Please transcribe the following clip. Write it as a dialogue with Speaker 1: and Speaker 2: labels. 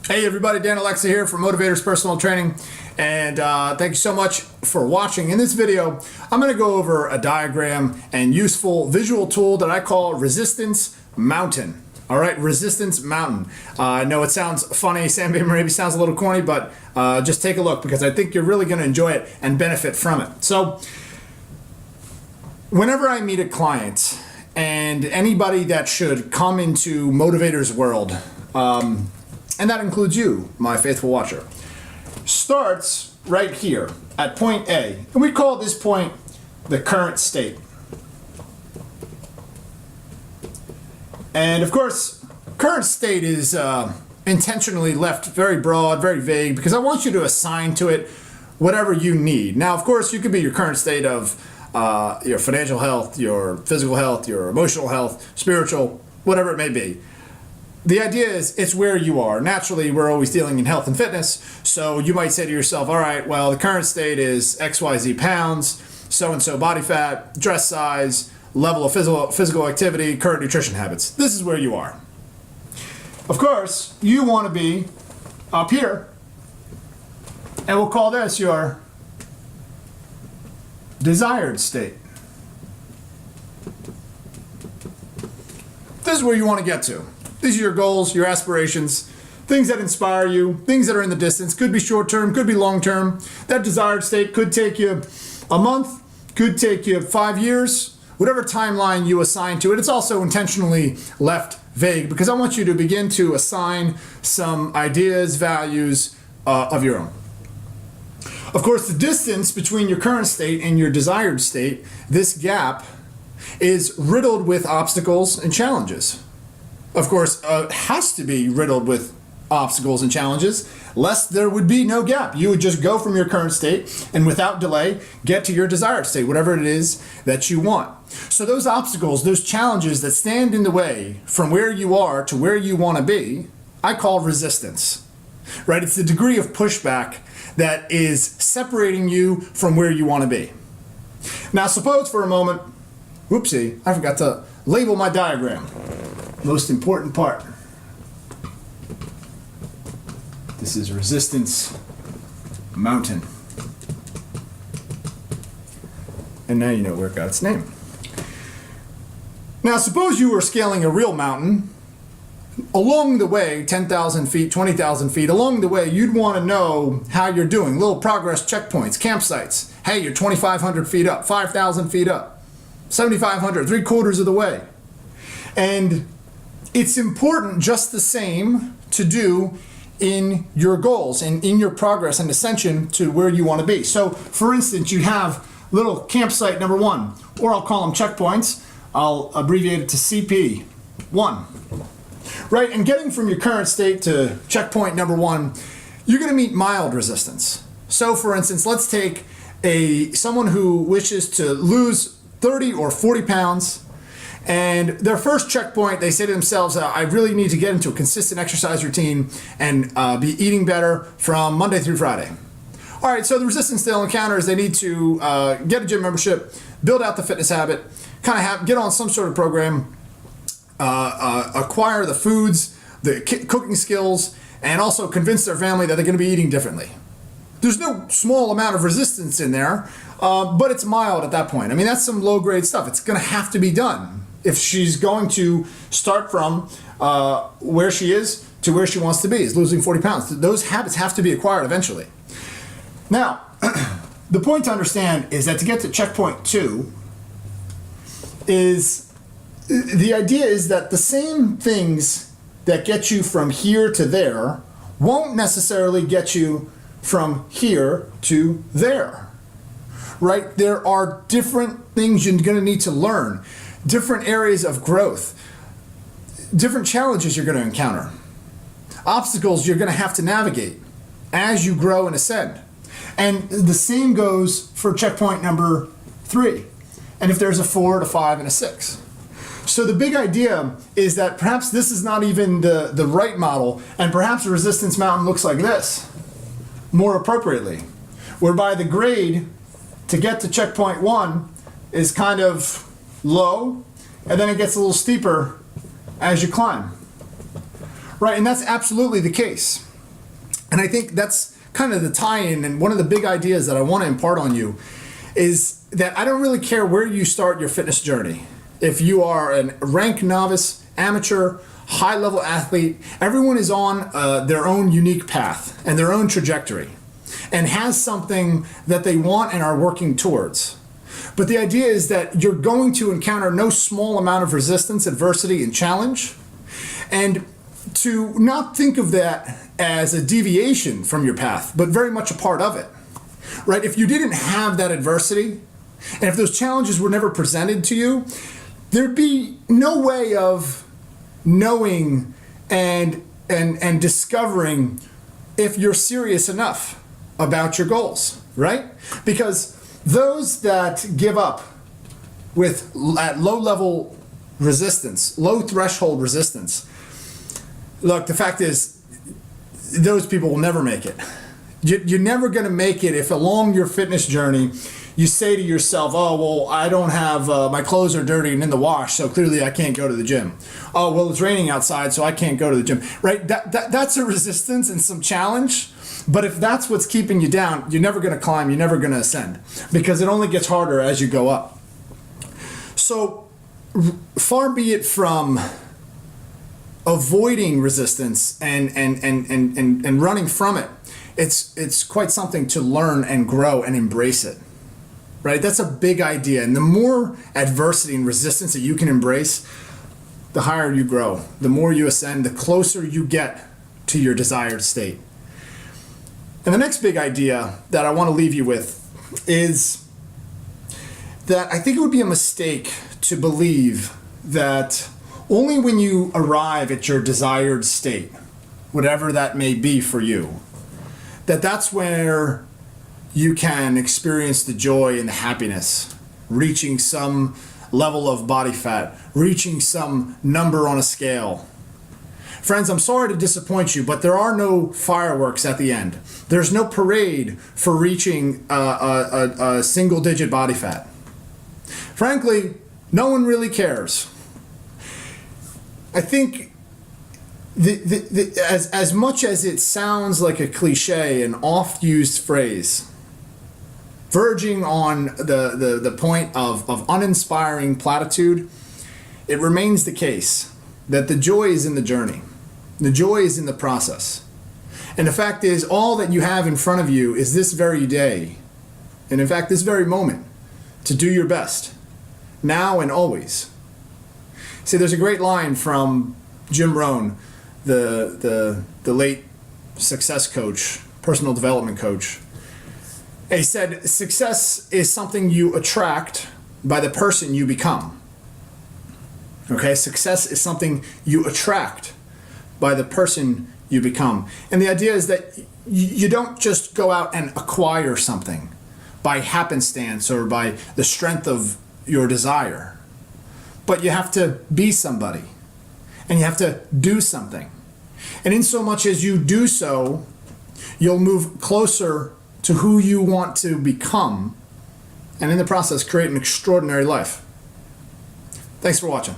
Speaker 1: Hey everybody, Dan Alexa here from Motivators Personal Training, and thank you so much for watching. In this video, I'm going to go over a diagram and useful visual tool that I call Resistance Mountain. All right, Resistance Mountain. I know it sounds funny, maybe sounds a little corny, but just take a look because I think you're really going to enjoy it and benefit from it. So, whenever I meet a client and anybody that should come into Motivators world, and that includes you, my faithful watcher, starts right here at point A. And we call this point the current state. And of course, current state is intentionally left very broad, very vague, because I want you to assign to it whatever you need. Now, of course, you could be your current state of your financial health, your physical health, your emotional health, spiritual, whatever it may be. The idea is it's where you are. Naturally, we're always dealing in health and fitness, so you might say to yourself, all right, well, the current state is XYZ pounds, so-and-so body fat, dress size, level of physical activity, current nutrition habits. This is where you are. Of course, you want to be up here, and we'll call this your desired state. This is where you want to get to. These are your goals, your aspirations, things that inspire you, things that are in the distance. Could be short-term, could be long-term. That desired state could take you a month, could take you 5 years, whatever timeline you assign to it. It's also intentionally left vague because I want you to begin to assign some ideas, values of your own. Of course, the distance between your current state and your desired state, this gap, is riddled with obstacles and challenges. Of course, it has to be riddled with obstacles and challenges, lest there would be no gap. You would just go from your current state and without delay get to your desired state, whatever it is that you want. So those obstacles, those challenges that stand in the way from where you are to where you want to be, I call resistance. Right? It's the degree of pushback that is separating you from where you want to be. Now suppose for a moment, whoopsie, I forgot to label my diagram. Most important part. This is Resistance Mountain. And now you know where it got its name. Now suppose you were scaling a real mountain. Along the way, 10,000 feet, 20,000 feet, along the way you'd want to know how you're doing. Little progress checkpoints, campsites. Hey, you're 2,500 feet up, 5,000 feet up, 7,500, 3/4 of the way. And it's important just the same to do in your goals and in your progress and ascension to where you want to be. So, for instance, you have little campsite number 1, or I'll call them checkpoints. I'll abbreviate it to CP1. Right, and getting from your current state to checkpoint number 1, you're going to meet mild resistance. So, for instance, let's take someone who wishes to lose 30 or 40 pounds. And their first checkpoint, they say to themselves, I really need to get into a consistent exercise routine and be eating better from Monday through Friday. All right, so the resistance they'll encounter is they need to get a gym membership, build out the fitness habit, get on some sort of program, acquire the foods, the cooking skills, and also convince their family that they're going to be eating differently. There's no small amount of resistance in there, but it's mild at that point. I mean, that's some low-grade stuff. It's going to have to be done if she's going to start from where she is to where she wants to be, is losing 40 pounds. Those habits have to be acquired eventually. Now, the point to understand is that to get to checkpoint 2 is the idea is that the same things that get you from here to there won't necessarily get you from here to there. Right? There are different things you're going to need to learn, different areas of growth, different challenges you're going to encounter, obstacles you're going to have to navigate as you grow and ascend. And the same goes for checkpoint number 3. And if there's a 4, a 5, and a 6. So the big idea is that perhaps this is not even the right model, and perhaps a resistance mountain looks like this, more appropriately, whereby the grade to get to checkpoint 1 is kind of low, and then it gets a little steeper as you climb. Right, and that's absolutely the case. And I think that's kind of the tie-in, and one of the big ideas that I want to impart on you is that I don't really care where you start your fitness journey. If you are a rank novice, amateur, high-level athlete, everyone is on their own unique path and their own trajectory and has something that they want and are working towards. But the idea is that you're going to encounter no small amount of resistance, adversity, and challenge. And to not think of that as a deviation from your path, but very much a part of it, right? If you didn't have that adversity, and if those challenges were never presented to you, there'd be no way of knowing and discovering if you're serious enough about your goals, right? Because those that give up at low level resistance, low threshold resistance, look, the fact is, those people will never make it. You're never going to make it if along your fitness journey you say to yourself, oh, well, I don't have, my clothes are dirty and in the wash, so clearly I can't go to the gym. Oh, well, it's raining outside, so I can't go to the gym, right? That's a resistance and some challenge. But if that's what's keeping you down, you're never going to climb, you're never going to ascend, because it only gets harder as you go up. So far be it from avoiding resistance and running from it. It's quite something to learn and grow and embrace it, right? That's a big idea. And the more adversity and resistance that you can embrace, the higher you grow, the more you ascend, the closer you get to your desired state. And the next big idea that I want to leave you with is that I think it would be a mistake to believe that only when you arrive at your desired state, whatever that may be for you, that's where you can experience the joy and the happiness, reaching some level of body fat, reaching some number on a scale. Friends, I'm sorry to disappoint you, but there are no fireworks at the end. There's no parade for reaching a single-digit body fat. Frankly, no one really cares. I think as much as it sounds like a cliche, an oft-used phrase, verging on the point of uninspiring platitude, it remains the case that the joy is in the journey. The joy is in the process. And the fact is, all that you have in front of you is this very day, and in fact, this very moment, to do your best, now and always. See, there's a great line from Jim Rohn, the late success coach, personal development coach. He said, success is something you attract by the person you become. Okay, success is something you attract by the person you become. And the idea is that you don't just go out and acquire something by happenstance or by the strength of your desire, but you have to be somebody and you have to do something. And in so much as you do so, you'll move closer to who you want to become, and in the process create an extraordinary life. Thanks for watching.